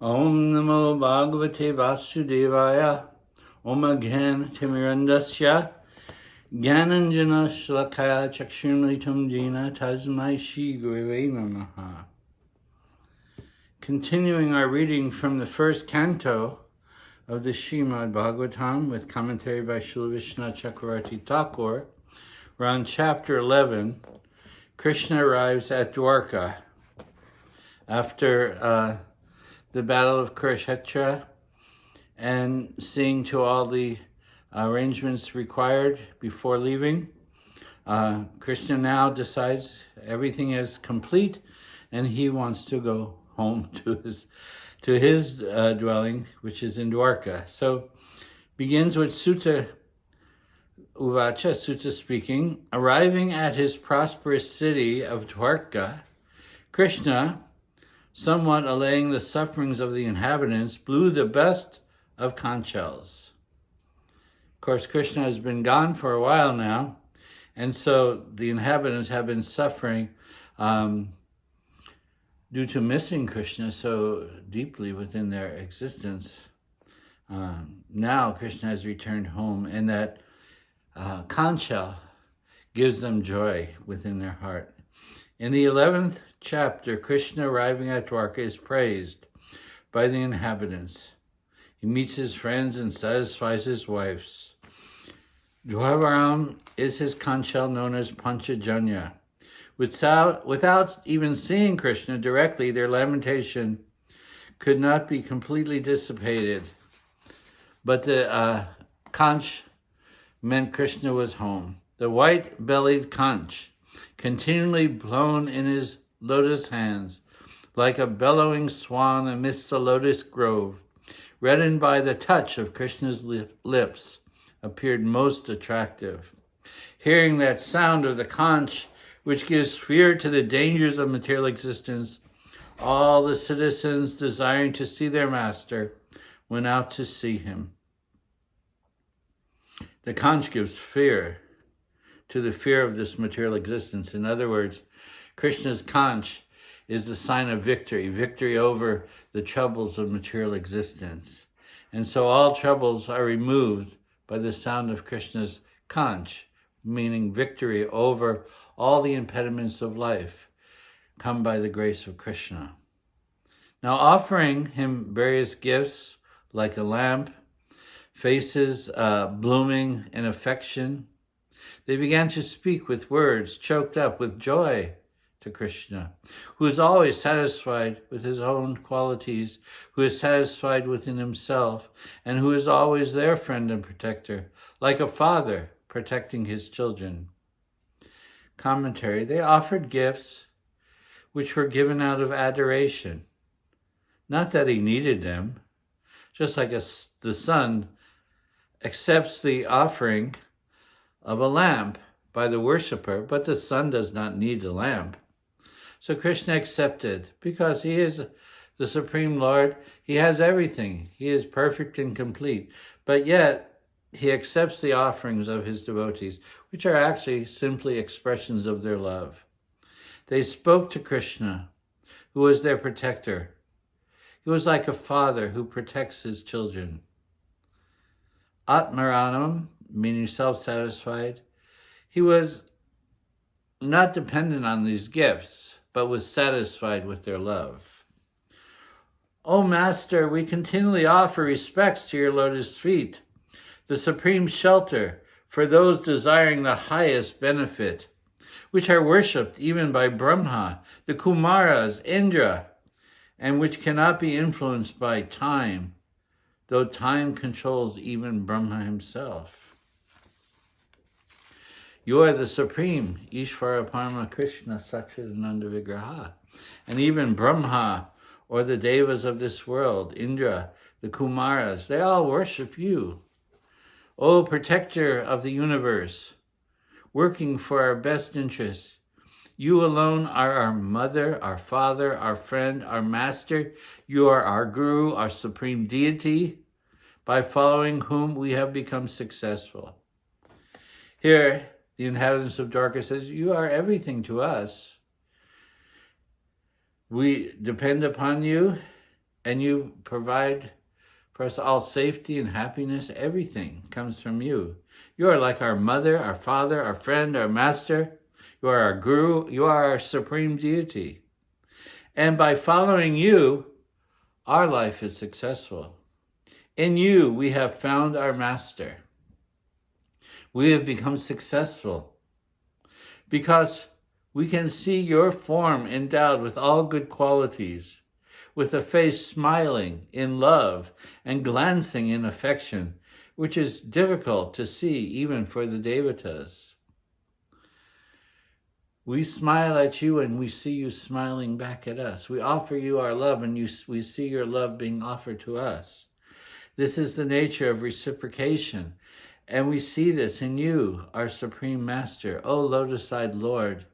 Om Namo Bhagavate Vasudevaya. Om Gyan Timirandasya. Gyananjana Shlakaya Chakshunlitam Jina Tasmai Shri Gurave Namaha. Continuing our reading from the first canto of the Srimad Bhagavatam with commentary by Srila Visvanatha Cakravarti Thakur, we're on chapter 11. Krishna arrives at Dwarka after the battle of Kurukshetra and seeing to all the arrangements required before leaving. Krishna now decides everything is complete and he wants to go home to his dwelling, which is in Dwarka. So begins with Sutta Uvacha, Sutta speaking. Arriving at his prosperous city of Dwarka, Krishna, somewhat allaying the sufferings of the inhabitants, blew the best of conch shells. Of course, Krishna has been gone for a while now, and so the inhabitants have been suffering due to missing Krishna so deeply within their existence. Now Krishna has returned home, and that conch shell gives them joy within their heart. In the 11th chapter, Krishna arriving at Dwarka is praised by the inhabitants. He meets his friends and satisfies his wives. Dwavaram is his conch shell known as Panchajanya. Without even seeing Krishna directly, their lamentation could not be completely dissipated. But the conch meant Krishna was home. The white-bellied conch, continually blown in his lotus hands, like a bellowing swan amidst a lotus grove, reddened by the touch of Krishna's lips, appeared most attractive. Hearing that sound of the conch, which gives fear to the dangers of material existence, all the citizens desiring to see their master went out to see him. The conch gives fear to the fear of this material existence. In other words, Krishna's conch is the sign of victory over the troubles of material existence. And so all troubles are removed by the sound of Krishna's conch, meaning victory over all the impediments of life come by the grace of Krishna. Now, offering him various gifts like a lamp, faces blooming in affection, they began to speak with words choked up with joy to Krishna, who is always satisfied with his own qualities, who is satisfied within himself, and who is always their friend and protector, like a father protecting his children. Commentary, they offered gifts which were given out of adoration, not that he needed them, just like the sun accepts the offering of a lamp by the worshipper, but the sun does not need a lamp. So Krishna accepted, because he is the Supreme Lord, he has everything. He is perfect and complete. But yet, he accepts the offerings of his devotees, which are actually simply expressions of their love. They spoke to Krishna, who was their protector. He was like a father who protects his children. Atmaranam, meaning self-satisfied, he was not dependent on these gifts, but was satisfied with their love. O Master, we continually offer respects to your lotus feet, the supreme shelter for those desiring the highest benefit, which are worshipped even by Brahma, the Kumaras, Indra, and which cannot be influenced by time, though time controls even Brahma himself. You are the supreme, Ishvara Parama Krishna Satchidananda Vigraha. And even Brahma, or the Devas of this world, Indra, the Kumaras, they all worship you. O protector of the universe, working for our best interests, you alone are our mother, our father, our friend, our master. You are our guru, our supreme deity, by following whom we have become successful. Here, the inhabitants of Dwarka says, you are everything to us. We depend upon you, and you provide for us all safety and happiness. Everything comes from you. You are like our mother, our father, our friend, our master. You are our guru. You are our supreme deity. And by following you, our life is successful. In you, we have found our master. We have become successful because we can see your form endowed with all good qualities, with a face smiling in love and glancing in affection, which is difficult to see even for the devatas. We smile at you and we see you smiling back at us. We offer you our love and we see your love being offered to us. This is the nature of reciprocation. And we see this in you, our Supreme Master, O Lotus-eyed Lord.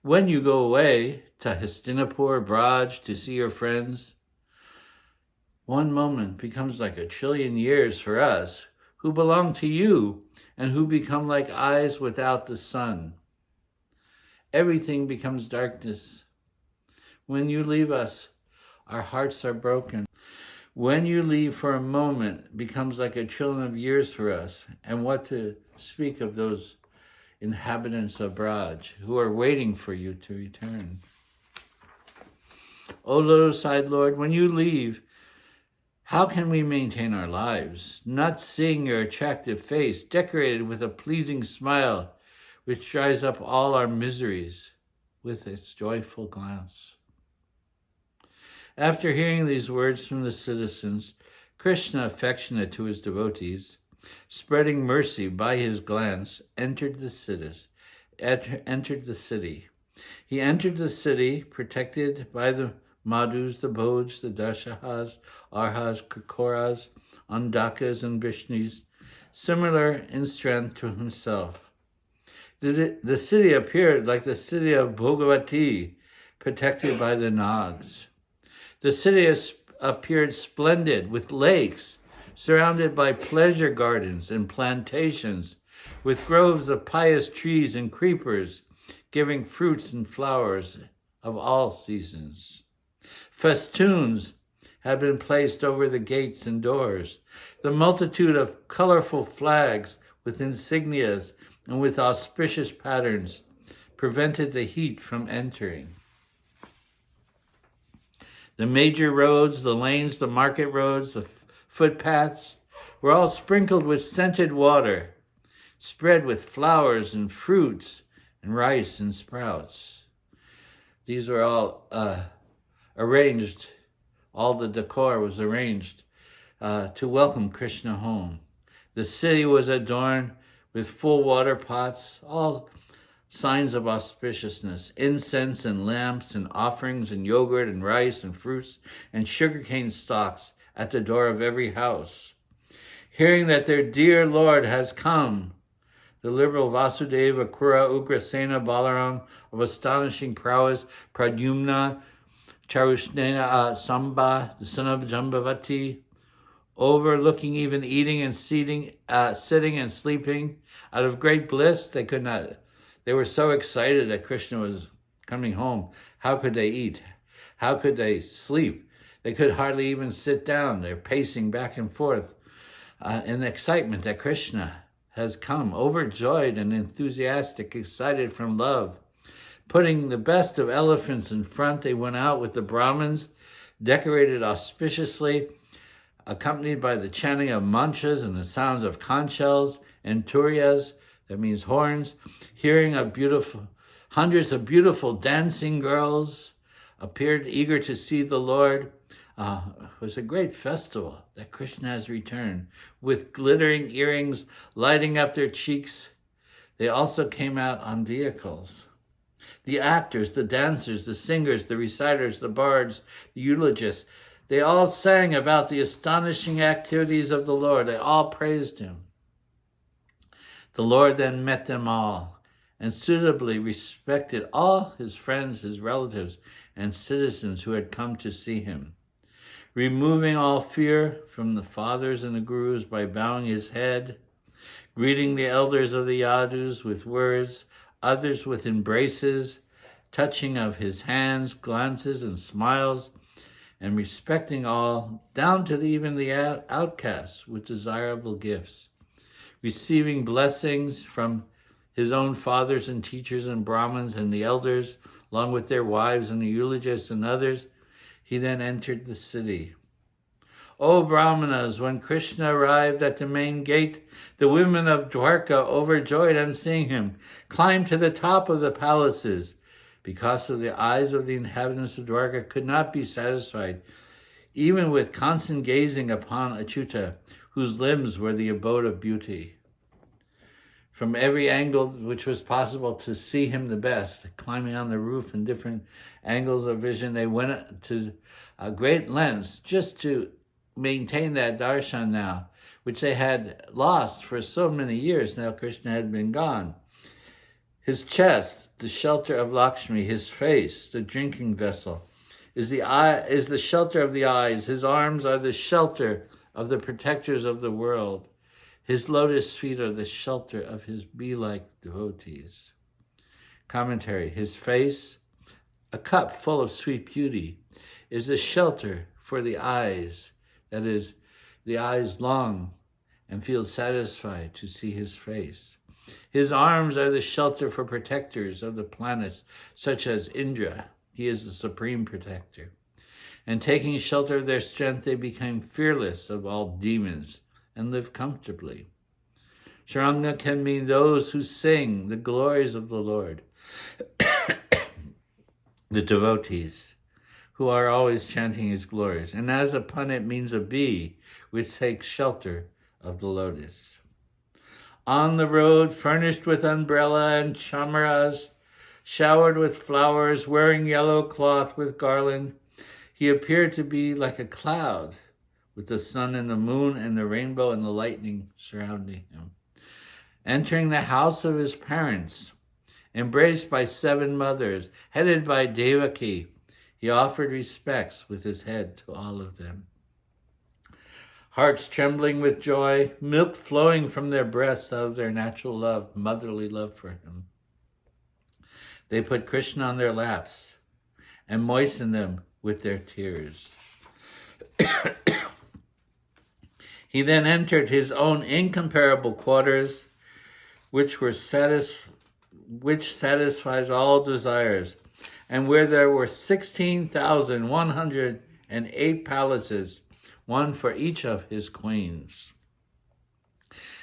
When you go away to Hastinapur, Braj, to see your friends, one moment becomes like 1,000,000,000 years for us, who belong to you and who become like eyes without the sun. Everything becomes darkness. When you leave us, our hearts are broken. When you leave for a moment, it becomes like 1,000,000,000 of years for us. And what to speak of those inhabitants of Braj who are waiting for you to return. O Lotus-eyed Lord, when you leave, how can we maintain our lives, not seeing your attractive face decorated with a pleasing smile, which dries up all our miseries with its joyful glance? After hearing these words from the citizens, Krishna, affectionate to his devotees, spreading mercy by his glance, entered the city. He entered the city, protected by the Madhus, the Bhoj, the Dashahas, Arhas, Kakoras, Andakas, and Vishnus, similar in strength to himself. The city appeared like the city of Bhagavati, protected by the Nags. The city appeared splendid, with lakes, surrounded by pleasure gardens and plantations, with groves of pious trees and creepers, giving fruits and flowers of all seasons. Festoons had been placed over the gates and doors. The multitude of colorful flags with insignias and with auspicious patterns prevented the heat from entering. The major roads, the lanes, the market roads, the footpaths were all sprinkled with scented water, spread with flowers and fruits and rice and sprouts. These were all arranged, all the decor was arranged to welcome Krishna home. The city was adorned with full water pots, all signs of auspiciousness, incense and lamps and offerings and yogurt and rice and fruits and sugarcane stalks at the door of every house. Hearing that their dear Lord has come, the liberal Vasudeva, Kura, Ugrasena, Balaram, of astonishing prowess, Pradyumna, Charusnena, Samba, the son of Jambavati, overlooking even eating and sitting and sleeping, out of great bliss, they were so excited that Krishna was coming home. How could they eat? How could they sleep? They could hardly even sit down. They're pacing back and forth in excitement that Krishna has come, overjoyed and enthusiastic, excited from love. Putting the best of elephants in front, they went out with the Brahmins, decorated auspiciously, accompanied by the chanting of mantras and the sounds of conch shells and turiyas, that means horns, hearing of hundreds of beautiful dancing girls appeared eager to see the Lord. It was a great festival that Krishna has returned, with glittering earrings lighting up their cheeks. They also came out on vehicles. The actors, the dancers, the singers, the reciters, the bards, the eulogists, they all sang about the astonishing activities of the Lord. They all praised him. The Lord then met them all and suitably respected all his friends, his relatives, and citizens who had come to see him. Removing all fear from the fathers and the gurus by bowing his head, greeting the elders of the yadus with words, others with embraces, touching of his hands, glances, and smiles, and respecting all, down to even the outcasts with desirable gifts, receiving blessings from his own fathers and teachers and Brahmins and the elders, along with their wives and the eulogists and others. He then entered the city. O Brahmanas, when Krishna arrived at the main gate, the women of Dwarka, overjoyed on seeing him, climbed to the top of the palaces, because of the eyes of the inhabitants of Dwarka could not be satisfied, even with constant gazing upon Achyuta, whose limbs were the abode of beauty. From every angle which was possible to see him the best, climbing on the roof in different angles of vision, they went to great lengths just to maintain that darshan now, which they had lost for so many years. Now Krishna had been gone. His chest, the shelter of Lakshmi, his face, the drinking vessel, is the shelter of the eyes. His arms are the shelter of the protectors of the world. His lotus feet are the shelter of his bee-like devotees. Commentary: his face, a cup full of sweet beauty, is the shelter for the eyes. That is, the eyes long and feel satisfied to see his face. His arms are the shelter for protectors of the planets, such as Indra. He is the supreme protector. And taking shelter of their strength, they became fearless of all demons and live comfortably. Sharanga can mean those who sing the glories of the Lord, the devotees, who are always chanting his glories. And as a pun, it means a bee which takes shelter of the lotus. On the road, furnished with umbrella and chamaras, showered with flowers, wearing yellow cloth with garland, he appeared to be like a cloud, with the sun and the moon and the rainbow and the lightning surrounding him. Entering the house of his parents, embraced by 7 mothers, headed by Devaki, he offered respects with his head to all of them. Hearts trembling with joy, milk flowing from their breasts out of their natural love, motherly love for him. They put Krishna on their laps and moistened them with their tears. He then entered his own incomparable quarters, which satisfies all desires, and where there were 16,108 palaces, one for each of his queens.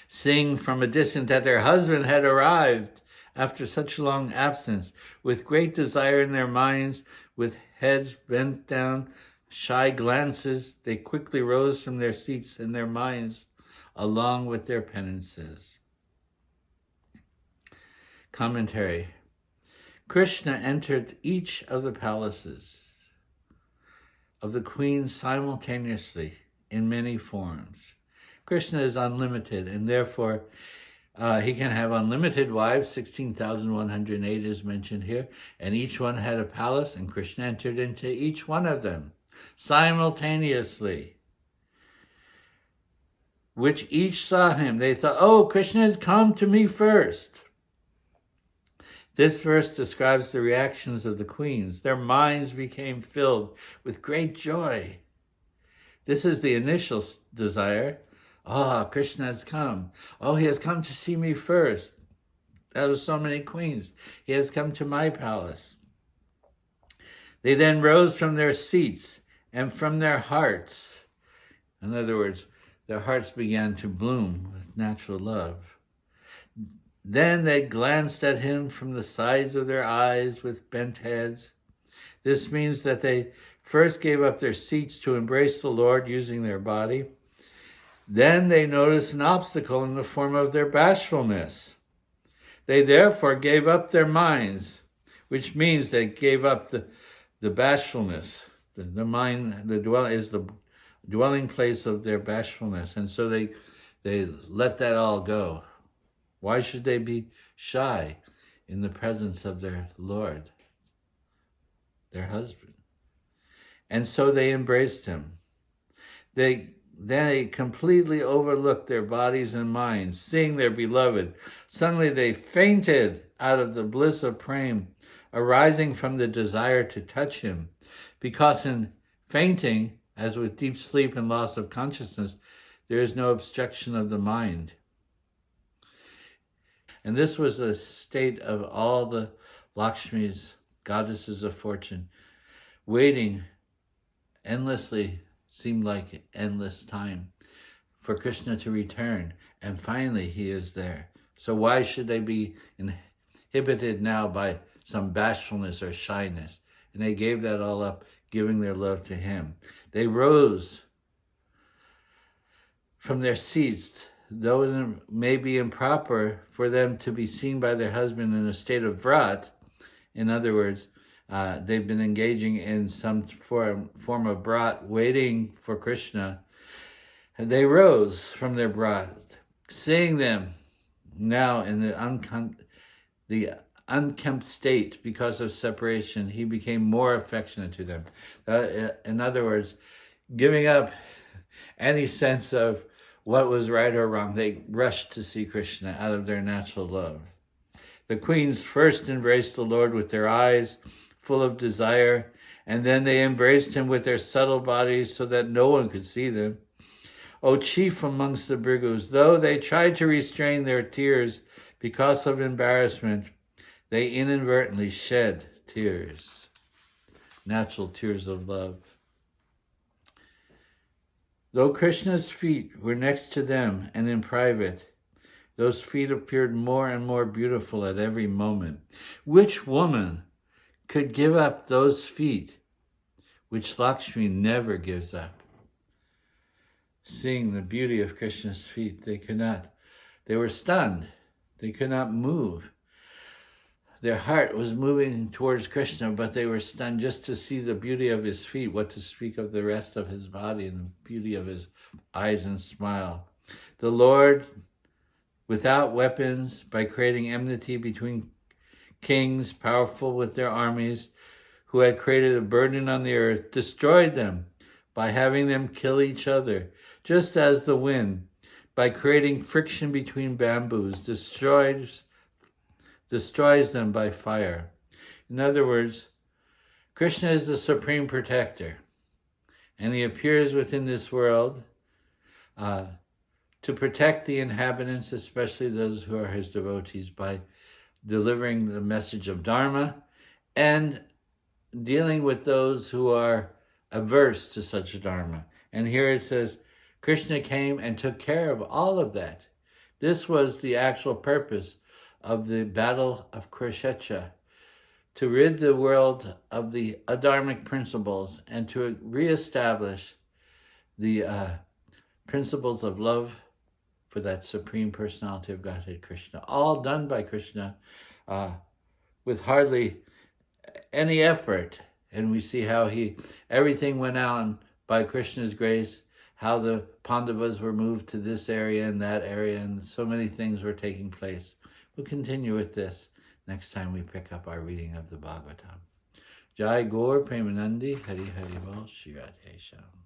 Seeing from a distance that their husband had arrived after such a long absence, with great desire in their minds, with heads bent down, shy glances, they quickly rose from their seats in their minds, along with their penances. Commentary: Krishna entered each of the palaces of the queens simultaneously in many forms. Krishna is unlimited, and therefore he can have unlimited wives. 16,108 is mentioned here, and each one had a palace, and Krishna entered into each one of them simultaneously, which each saw him. They thought, oh, Krishna has come to me first. This verse describes the reactions of the queens. Their minds became filled with great joy. This is the initial desire. Oh, Krishna has come. Oh, he has come to see me first. Out of so many queens, he has come to my palace. They then rose from their seats and from their hearts. In other words, their hearts began to bloom with natural love. Then they glanced at him from the sides of their eyes with bent heads. This means that they first gave up their seats to embrace the Lord using their body. Then they noticed an obstacle in the form of their bashfulness. They therefore gave up their minds, which means they gave up the bashfulness. The mind is the dwelling place of their bashfulness. And so they let that all go. Why should they be shy in the presence of their Lord, their husband? And so they embraced him. They completely overlooked their bodies and minds, seeing their beloved. Suddenly they fainted out of the bliss of prema, arising from the desire to touch him, because in fainting, as with deep sleep and loss of consciousness, there is no obstruction of the mind. And this was the state of all the Lakshmis, goddesses of fortune, waiting endlessly, seemed like endless time, for Krishna to return. And finally, he is there. So why should they be inhibited now by some bashfulness or shyness? And they gave that all up, giving their love to him. They rose from their seats, though it may be improper for them to be seen by their husband in a state of vrat. In other words, they've been engaging in some form of brat, waiting for Krishna. And they rose from their brat, seeing them now in the unkempt state because of separation. He became more affectionate to them. In other words, giving up any sense of what was right or wrong, they rushed to see Krishna out of their natural love. The queens first embraced the Lord with their eyes full of desire, and then they embraced him with their subtle bodies so that no one could see them. O chief amongst the Bhrigus, though they tried to restrain their tears because of embarrassment, they inadvertently shed tears, natural tears of love. Though Krishna's feet were next to them and in private, those feet appeared more and more beautiful at every moment. Which woman could give up those feet which Lakshmi never gives up? Seeing the beauty of Krishna's feet, they could not. They were stunned. They could not move. Their heart was moving towards Krishna, but they were stunned just to see the beauty of his feet, what to speak of the rest of his body and the beauty of his eyes and smile. The Lord, without weapons, by creating enmity between kings, powerful with their armies, who had created a burden on the earth, destroyed them by having them kill each other, just as the wind, by creating friction between bamboos, destroys them by fire. In other words, Krishna is the supreme protector, and he appears within this world to protect the inhabitants, especially those who are his devotees, by delivering the message of Dharma and dealing with those who are averse to such Dharma. And here it says, Krishna came and took care of all of that. This was the actual purpose of the battle of Kurukshetra, to rid the world of the adharmic principles and to reestablish the principles of love for that Supreme Personality of Godhead, Krishna. All done by Krishna with hardly any effort. And we see how everything went on by Krishna's grace, how the Pandavas were moved to this area and that area, and so many things were taking place. We'll continue with this next time we pick up our reading of the Bhagavatam. Jai Gaur Premanandi Hari Hari Bol Shri Radhe Shyam.